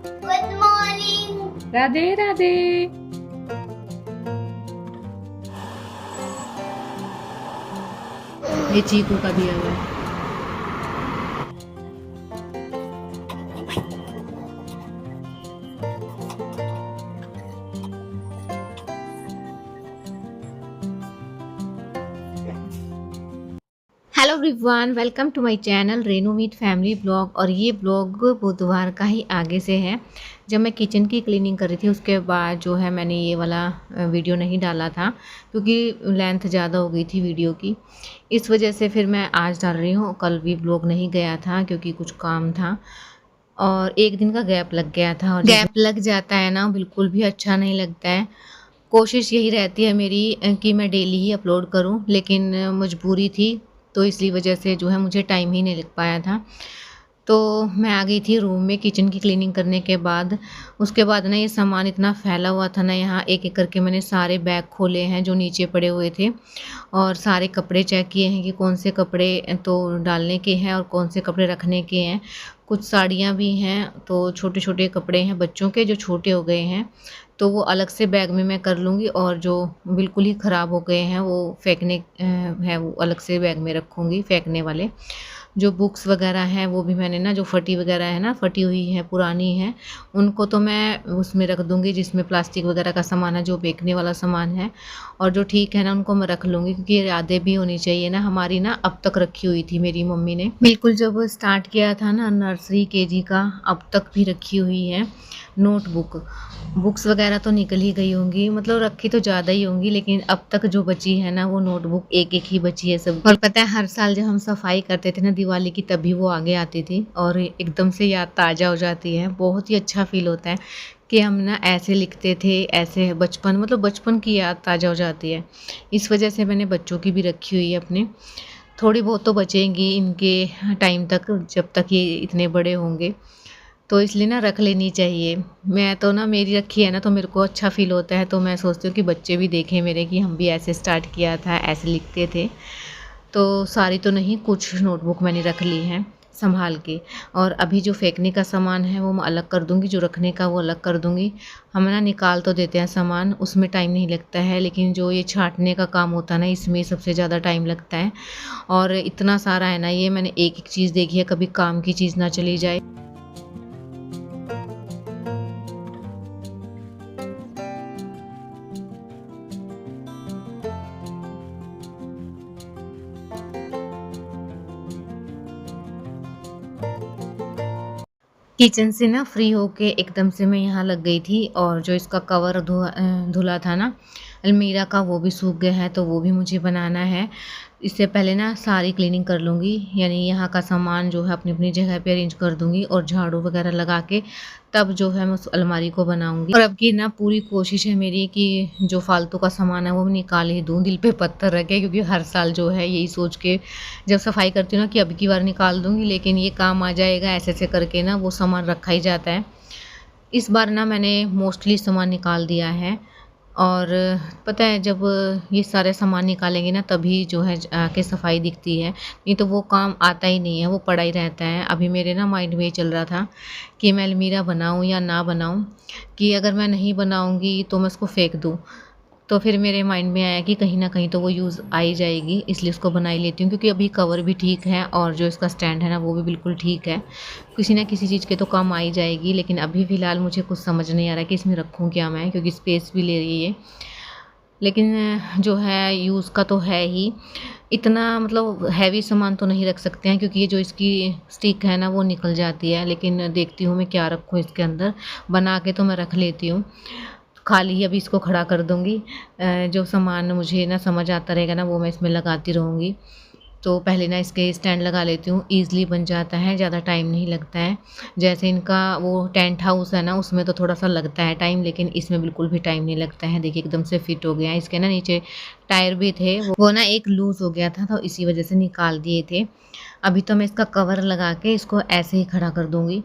Good morning. Radhe Radhe. ये चीकू का दिया हुआ है। Hello everyone, welcome to my channel Renu Meet family blog. और ये ब्लॉग बुधवार का ही आगे से है। जब मैं किचन की क्लीनिंग कर रही थी उसके बाद जो है मैंने ये वाला वीडियो नहीं डाला था क्योंकि लेंथ ज़्यादा हो गई थी वीडियो की। इस वजह से फिर मैं आज डाल रही हूँ। कल भी ब्लॉग नहीं गया था क्योंकि कुछ काम था और एक दिन का गैप लग गया था। और गैप लग जाता है ना, बिल्कुल भी अच्छा नहीं लगता है। कोशिश यही रहती है मेरी कि मैं डेली ही अपलोड करूं, लेकिन मजबूरी थी तो इसलिए वजह से जो है मुझे टाइम ही नहीं लग पाया था। तो मैं आ गई थी रूम में किचन की क्लीनिंग करने के बाद। उसके बाद ना ये सामान इतना फैला हुआ था ना, यहाँ एक एक करके मैंने सारे बैग खोले हैं जो नीचे पड़े हुए थे और सारे कपड़े चेक किए हैं कि कौन से कपड़े तो डालने के हैं और कौन से कपड़े रखने के हैं। कुछ साड़ियाँ भी हैं, तो छोटे छोटे कपड़े हैं बच्चों के जो छोटे हो गए हैं तो वो अलग से बैग में मैं कर लूँगी, और जो बिल्कुल ही ख़राब हो गए हैं वो फेंकने है वो अलग से बैग में रखूँगी, फेंकने वाले। जो बुक्स वगैरह हैं वो भी मैंने ना, जो फटी वगैरह है ना, फटी हुई है, पुरानी है, उनको तो मैं उसमें रख दूँगी जिसमें प्लास्टिक वगैरह का सामान है, जो फेंकने वाला सामान है। और जो ठीक है ना उनको मैं रख लूँगी क्योंकि ये यादें भी होनी चाहिए ना हमारी ना। अब तक रखी हुई थी मेरी मम्मी ने, बिल्कुल जब स्टार्ट किया था ना नर्सरी केजी का, अब तक भी रखी हुई है नोटबुक। बुक्स वगैरह तो निकल ही गई होंगी, मतलब रखी तो ज़्यादा ही होंगी, लेकिन अब तक जो बची है ना वो नोटबुक एक एक ही बची है सब। और पता है, हर साल जब हम सफाई करते थे ना दिवाली की, तभी वो आगे आती थी और एकदम से याद ताज़ा हो जाती है। बहुत ही अच्छा फील होता है कि हम ना ऐसे लिखते थे, ऐसे बचपन, मतलब बचपन की याद ताज़ा हो जाती है। इस वजह से मैंने बच्चों की भी रखी हुई है अपने। थोड़ी बहुत तो बचेंगी इनके टाइम तक, जब तक ये इतने बड़े होंगे, तो इसलिए ना रख लेनी चाहिए। मैं तो ना, मेरी रखी है ना तो मेरे को अच्छा फ़ील होता है, तो मैं सोचती हूँ कि बच्चे भी देखें मेरे कि हम भी ऐसे स्टार्ट किया था, ऐसे लिखते थे। तो सारी तो नहीं, कुछ नोटबुक मैंने रख ली हैं सँभाल के। और अभी जो फेंकने का सामान है वो मैं अलग कर दूँगी, जो रखने का वो अलग कर दूँगी। हम ना निकाल तो देते हैं सामान, उसमें टाइम नहीं लगता है, लेकिन जो ये छाँटने का काम होता है ना, इसमें सबसे ज़्यादा टाइम लगता है। और इतना सारा है ना, ये मैंने एक-एक चीज़ देखी है, कभी काम की चीज़ ना चली जाए। किचन से ना फ्री होके एकदम से मैं यहाँ लग गई थी, और जो इसका कवर धुला था ना अलमीरा का, वो भी सूख गया है, तो वो भी मुझे बनाना है। इससे पहले ना सारी क्लीनिंग कर लूँगी, यानी यहाँ का सामान जो है अपनी अपनी जगह पे अरेंज कर दूँगी और झाड़ू वगैरह लगा के तब जो है मैं उस अलमारी को बनाऊँगी। और अब की ना पूरी कोशिश है मेरी कि जो फालतू का सामान है वो मैं निकाल ही दूँ, दिल पे पत्थर रख के, क्योंकि हर साल जो है यही सोच के जब सफाई करती हूँ ना कि अब की बार निकाल दूँगी, लेकिन ये काम आ जाएगा, ऐसे-ऐसे करके ना वो सामान रखा ही जाता है। इस बार ना मैंने मोस्टली सामान निकाल दिया है। और पता है, जब ये सारे सामान निकालेंगे ना तभी जो है आके सफाई दिखती है, नहीं तो वो काम आता ही नहीं है, वो पड़ा ही रहता है। अभी मेरे ना माइंड में ये चल रहा था कि मैं अलमीरा बनाऊँ या ना बनाऊँ, कि अगर मैं नहीं बनाऊँगी तो मैं उसको फेंक दूँ। तो फिर मेरे माइंड में आया कि कहीं न कहीं तो वो यूज़ आ ही जाएगी, इसलिए उसको बना ही लेती हूँ, क्योंकि अभी कवर भी ठीक है और जो इसका स्टैंड है ना वो भी बिल्कुल ठीक है। किसी न किसी चीज़ के तो काम आ ही जाएगी, लेकिन अभी फ़िलहाल मुझे कुछ समझ नहीं आ रहा है कि इसमें रखूँ क्या मैं, क्योंकि स्पेस भी ले रही है ये। लेकिन जो है यूज़ का तो है ही। इतना मतलब हैवी सामान तो नहीं रख सकते हैं, क्योंकि ये जो इसकी स्टिक है ना वो निकल जाती है, लेकिन देखती हूँ मैं क्या रखूँ इसके अंदर। बना के तो मैं रख लेती हूँ। खाली अभी इसको खड़ा कर दूँगी। जो सामान मुझे ना समझ आता रहेगा ना वो मैं इसमें लगाती रहूँगी। तो पहले ना इसके स्टैंड लगा लेती हूँ, ईज़िली बन जाता है, ज़्यादा टाइम नहीं लगता है। जैसे इनका वो टेंट हाउस है ना, उसमें तो थोड़ा-सा लगता है टाइम, लेकिन इसमें बिल्कुल भी टाइम नहीं लगता है। देखिए एकदम से फिट हो गया है। इसके ना नीचे टायर भी थे, वो ना एक लूज़ हो गया था तो इसी वज़ह से निकाल दिए थे। अभी तो मैं इसका कवर लगा के इसको ऐसे ही खड़ा कर दूँगी,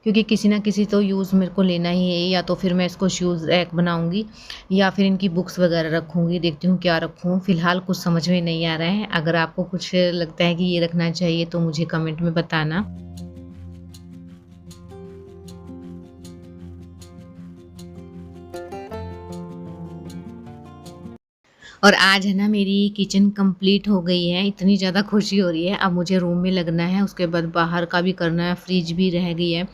क्योंकि किसी न किसी तो यूज़ मेरे को लेना ही है। या तो फिर मैं इसको शूज़ रैक बनाऊँगी या फिर इनकी बुक्स वगैरह रखूँगी। देखती हूँ क्या रखूँ, फ़िलहाल कुछ समझ में नहीं आ रहा है। अगर आपको कुछ लगता है कि ये रखना चाहिए तो मुझे कमेंट में बताना। और आज है ना मेरी किचन कंप्लीट हो गई है, इतनी ज़्यादा खुशी हो रही है। अब मुझे रूम में लगना है, उसके बाद बाहर का भी करना है, फ्रिज भी रह गई है।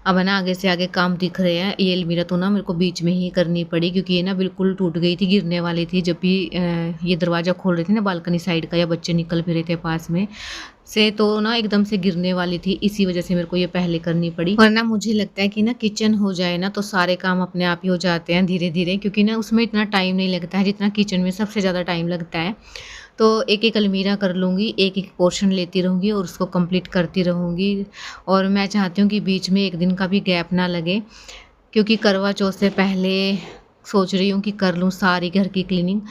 अब है ना आगे से आगे काम दिख रहे हैं। ये अलमीरा तो ना मेरे को बीच में ही करनी पड़ी क्योंकि ये ना बिल्कुल टूट गई थी, गिरने वाली थी। जब भी ये दरवाज़ा खोल रही थी ना बालकनी साइड का, या बच्चे निकल फिर रहे थे पास में से, तो ना एकदम से गिरने वाली थी। इसी वजह से मेरे को ये पहले करनी पड़ी। वरना मुझे लगता है कि ना किचन हो जाए ना तो सारे काम अपने आप ही हो जाते हैं धीरे धीरे, क्योंकि ना उसमें इतना टाइम नहीं लगता है जितना किचन में सबसे ज़्यादा टाइम लगता है। तो एक एक अलमीरा कर लूँगी, एक एक पोर्शन लेती रहूँगी और उसको कंप्लीट करती रहूँगी। और मैं चाहती हूँ कि बीच में एक दिन का भी गैप ना लगे, क्योंकि करवा चौथ से पहले सोच रही हूँ कि कर लूँ सारी घर की क्लीनिंग।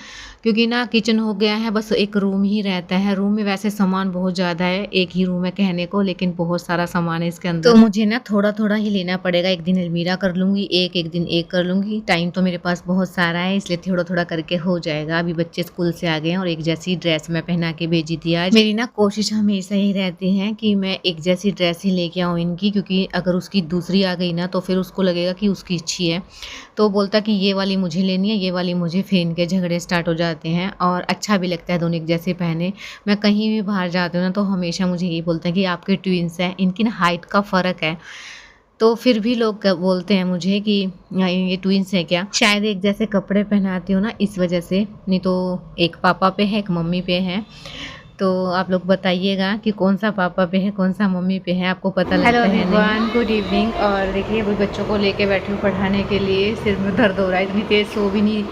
क्योंकि ना किचन हो गया है, बस एक रूम ही रहता है। रूम में वैसे सामान बहुत ज़्यादा है, एक ही रूम है कहने को, लेकिन बहुत सारा सामान है इसके अंदर। तो मुझे ना थोड़ा थोड़ा ही लेना पड़ेगा। एक दिन अलमीरा कर लूँगी, एक दिन एक कर लूँगी। टाइम तो मेरे पास बहुत सारा है, इसलिए थोड़ा थोड़ा करके हो जाएगा। अभी बच्चे स्कूल से आ गए हैं और एक जैसी ड्रेस मैं पहना के भेजी थी आज। मेरी ना कोशिश हमेशा ही रहती है कि मैं एक जैसी ड्रेस ही लेके आऊँ इनकी, क्योंकि अगर उसकी दूसरी आ गई ना तो फिर उसको लगेगा कि उसकी अच्छी है, तो बोलता कि ये वाली मुझे लेनी है, ये वाली मुझे। फिर इनके झगड़े स्टार्ट हो जाते हैं और अच्छा भी लगता है दोनों एक जैसे पहने। मैं कहीं भी बाहर जाती हूँ ना तो हमेशा मुझे यही बोलते हैं कि आपके ट्विंस हैं, इनकी ना हाइट का फ़र्क है। तो फिर भी लोग बोलते हैं मुझे कि ये ट्विंस है क्या। शायद एक जैसे कपड़े पहनाती हूँ ना इस वजह से, नहीं तो एक पापा पे है एक मम्मी पे है। तो आप लोग बताइएगा कि कौन सा पापा पे है कौन सा मम्मी पे है, आपको पता लगता है। Hello everyone, good evening. और देखिए अभी बच्चों को लेके बैठी हूँ पढ़ाने के लिए। सिर में दर्द हो रहा है, इतनी तेज़ सो भी नहीं।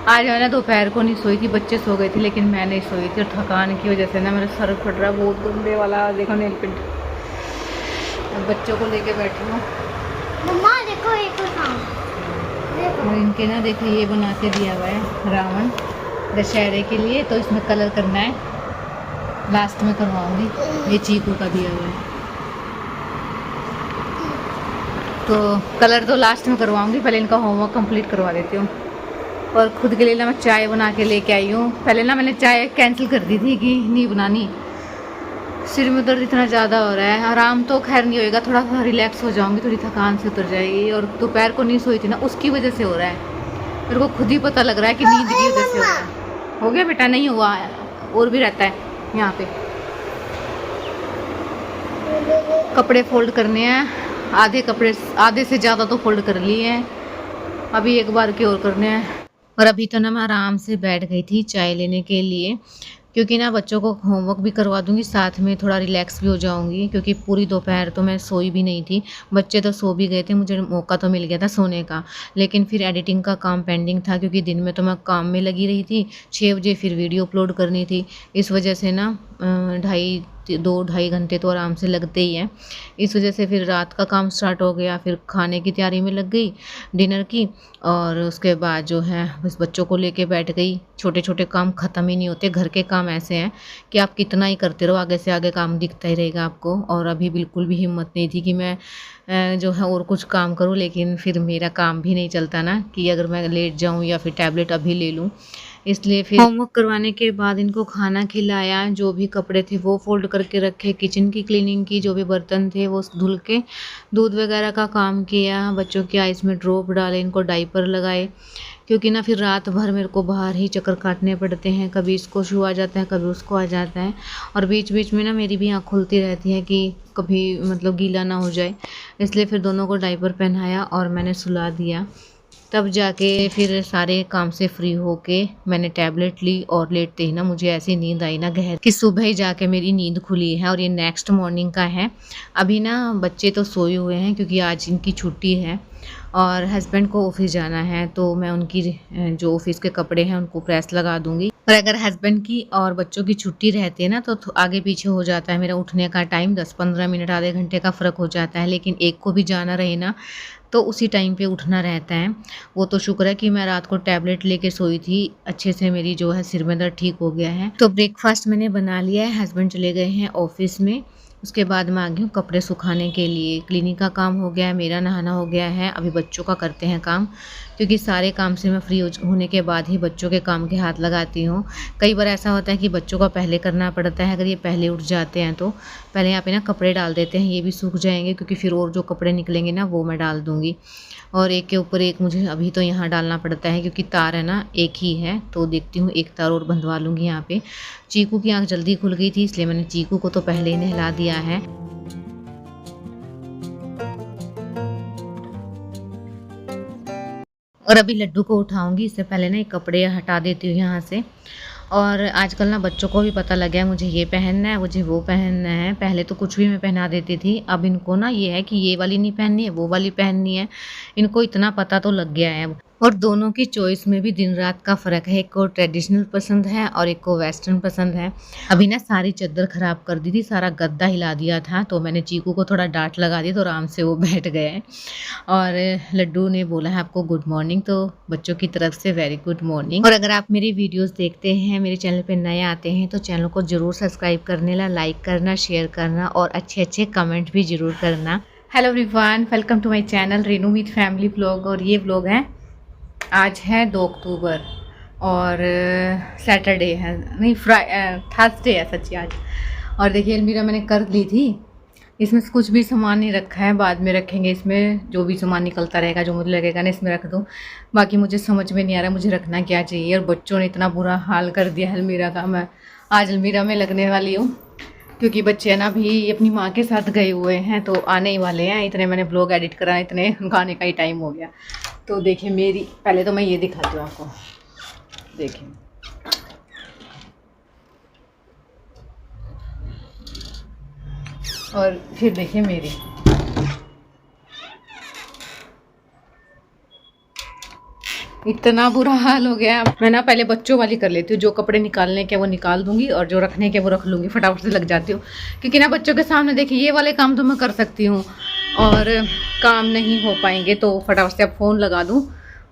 आज मैं ना दोपहर को नहीं सोई थी, बच्चे सो गए थे लेकिन मैं नहीं सोई थी, और थकान की वजह से ना मेरा सर फट रहा है बहुत गंदे वाला। देखो नेल पेंट। बच्चों को लेके बैठी हूँ। मम्मा देखो एक और इनके ना देखो ये बना के दिया हुआ है रावण दशहरे के लिए, तो इसमें कलर करना है, लास्ट में करवाऊंगी। ये चीकू का दिया हुआ है, तो कलर तो लास्ट में करवाऊंगी। पहले इनका होमवर्क कंप्लीट करवा देती हूँ। और खुद के लिए ना मैं चाय बना के लेके आई हूँ। पहले ना मैंने चाय कैंसिल कर दी थी कि नहीं बनानी, सिर में दर्द इतना ज़्यादा हो रहा है। आराम तो खैर नहीं होएगा, थोड़ा सा रिलैक्स हो जाऊंगी, थोड़ी थकान से उतर जाएगी। और दोपहर को नहीं सोई थी ना उसकी वजह से हो रहा है, मेरे को खुद ही पता लग रहा है कि नींद की वजह से हो रहा है। हो गया बेटा? नहीं हुआ, और भी रहता है यहाँ पे। कपड़े फोल्ड करने हैं, आधे कपड़े आधे से ज़्यादा तो फोल्ड कर लिए हैं, अभी एक बार के और करने हैं। और अभी तो ना मैं आराम से बैठ गई थी चाय लेने के लिए, क्योंकि ना बच्चों को होमवर्क भी करवा दूंगी, साथ में थोड़ा रिलैक्स भी हो जाऊंगी। क्योंकि पूरी दोपहर तो मैं सोई भी नहीं थी, बच्चे तो सो भी गए थे, मुझे मौका तो मिल गया था सोने का। लेकिन फिर एडिटिंग का काम पेंडिंग था, क्योंकि दिन में तो मैं काम में लगी रही थी। 6 बजे फिर वीडियो अपलोड करनी थी, इस वजह से ना 2-2.5 घंटे तो आराम से लगते ही हैं। इस वजह से फिर रात का काम स्टार्ट हो गया, फिर खाने की तैयारी में लग गई डिनर की। और उसके बाद जो है बस बच्चों को लेके बैठ गई। छोटे छोटे काम ख़त्म ही नहीं होते, घर के काम ऐसे हैं कि आप कितना ही करते रहो, आगे से आगे काम दिखता ही रहेगा आपको। और अभी बिल्कुल भी हिम्मत नहीं थी कि मैं जो है और कुछ काम करूं, लेकिन फिर मेरा काम भी नहीं चलता ना कि अगर मैं लेट जाऊं या फिर टैबलेट अभी ले लूं। इसलिए फिर होमवर्क करवाने के बाद इनको खाना खिलाया, जो भी कपड़े थे वो फोल्ड करके रखे, किचन की क्लीनिंग की, जो भी बर्तन थे वो धुल के, दूध वगैरह का काम किया, बच्चों के आइस में ड्रॉप डाले, इनको डाइपर लगाए। क्योंकि ना फिर रात भर मेरे को बाहर ही चक्कर काटने पड़ते हैं, कभी इसको शू आ जाता है कभी उसको आ जाता है। और बीच बीच में ना मेरी भी आँख खुलती रहती है कि कभी मतलब गीला ना हो जाए, इसलिए फिर दोनों को डाइपर पहनाया और मैंने सुला दिया। तब जाके फिर सारे काम से फ्री होके मैंने टैबलेट ली, और लेटते ही ना मुझे ऐसी नींद आई ना गहर कि सुबह ही जाके मेरी नींद खुली है। और ये नेक्स्ट मॉर्निंग का है। अभी ना बच्चे तो सोए हुए हैं क्योंकि आज इनकी छुट्टी है, और हस्बैंड को ऑफिस जाना है, तो मैं उनकी जो ऑफिस के कपड़े हैं उनको प्रेस लगा दूंगी। और अगर हस्बैंड की और बच्चों की छुट्टी रहती है ना तो आगे पीछे हो जाता है मेरा उठने का टाइम, 10-15 मिनट आधे घंटे का फ़र्क हो जाता है। लेकिन एक को भी जाना रहे ना तो उसी टाइम पे उठना रहता है। वो तो शुक्र है कि मैं रात को टैबलेट लेके सोई थी, अच्छे से मेरी जो है सिर में दर्द ठीक हो गया है। तो ब्रेकफास्ट मैंने बना लिया है, हस्बैंड चले गए हैं ऑफिस में, उसके बाद मैं आ गई हूँ कपड़े सुखाने के लिए। क्लीनिंग का काम हो गया है, मेरा नहाना हो गया है, अभी बच्चों का करते हैं काम, क्योंकि सारे काम से मैं फ्री होने के बाद ही बच्चों के काम के हाथ लगाती हूँ। कई बार ऐसा होता है कि बच्चों का पहले करना पड़ता है, अगर ये पहले उठ जाते हैं तो पहले यहाँ पे ना कपड़े डाल देते हैं, ये भी सूख जाएंगे, क्योंकि फिर और जो कपड़े निकलेंगे ना वो मैं डाल दूँगी। और एक के ऊपर एक मुझे अभी तो यहाँ डालना पड़ता है, क्योंकि तार है ना एक ही है, तो देखती हूँ एक तार और बंधवा लूँगी यहाँ पे। चीकू की आँख जल्दी खुल गई थी, इसलिए मैंने चीकू को तो पहले ही नहला दिया है। और अभी लड्डू को उठाऊंगी, इससे पहले ना ये कपड़े हटा देती हूँ यहाँ से। और आजकल ना बच्चों को भी पता लग गया है मुझे ये पहनना है, मुझे वो पहनना है। पहले तो कुछ भी मैं पहना देती थी, अब इनको ना ये है कि ये वाली नहीं पहननी है, वो वाली पहननी है। इनको इतना पता तो लग गया है अब। और दोनों की चॉइस में भी दिन रात का फ़र्क है, एक को ट्रेडिशनल पसंद है और एक को वेस्टर्न पसंद है। अभी ना सारी चादर ख़राब कर दी थी, सारा गद्दा हिला दिया था, तो मैंने चीकू को थोड़ा डांट लगा दी, तो आराम से वो बैठ गए। और लड्डू ने बोला है आपको गुड मॉर्निंग, तो बच्चों की तरफ से वेरी गुड मॉर्निंग। और अगर आप मेरी वीडियोस देखते हैं, मेरे चैनल पे नए आते हैं, तो चैनल को ज़रूर सब्सक्राइब करने ला, लाइक करना, शेयर करना और अच्छे अच्छे कमेंट भी ज़रूर करना। Hello everyone, welcome to my channel Renu with family blog. और ये ब्लॉग है, आज है 2 अक्टूबर और सैटरडे है, नहीं थर्सडे है सच्ची आज। और देखिए अलमीरा मैंने कर ली थी, इसमें कुछ भी सामान नहीं रखा है, बाद में रखेंगे। इसमें जो भी सामान निकलता रहेगा, जो मुझे लगेगा ना इसमें रख दूँ। बाकी मुझे समझ में नहीं आ रहा मुझे रखना क्या चाहिए। और बच्चों ने इतना बुरा हाल कर दिया है अलमीरा का। मैं आज अलमीरा में लगने वाली हूँ, क्योंकि बच्चे है ना अभी अपनी माँ के साथ गए हुए हैं, तो आने ही वाले हैं। इतने मैंने ब्लॉग एडिट करा, इतने गाने का ही टाइम हो गया। तो देखिए मेरी, पहले तो मैं ये दिखाती हूँ आपको, देखिए और फिर देखिए मेरी। इतना बुरा हाल हो गया। मैं ना पहले बच्चों वाली कर लेती हूँ, जो कपड़े निकालने के वो निकाल दूंगी और जो रखने के वो रख लूँगी, फटाफट से लग जाती हूँ। क्योंकि ना बच्चों के सामने देखिए ये वाले काम तो मैं कर सकती हूँ, और काम नहीं हो पाएंगे तो फटाफट से अब फ़ोन लगा दूँ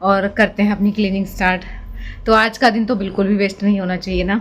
और करते हैं अपनी क्लीनिंग स्टार्ट। तो आज का दिन तो बिल्कुल भी वेस्ट नहीं होना चाहिए ना।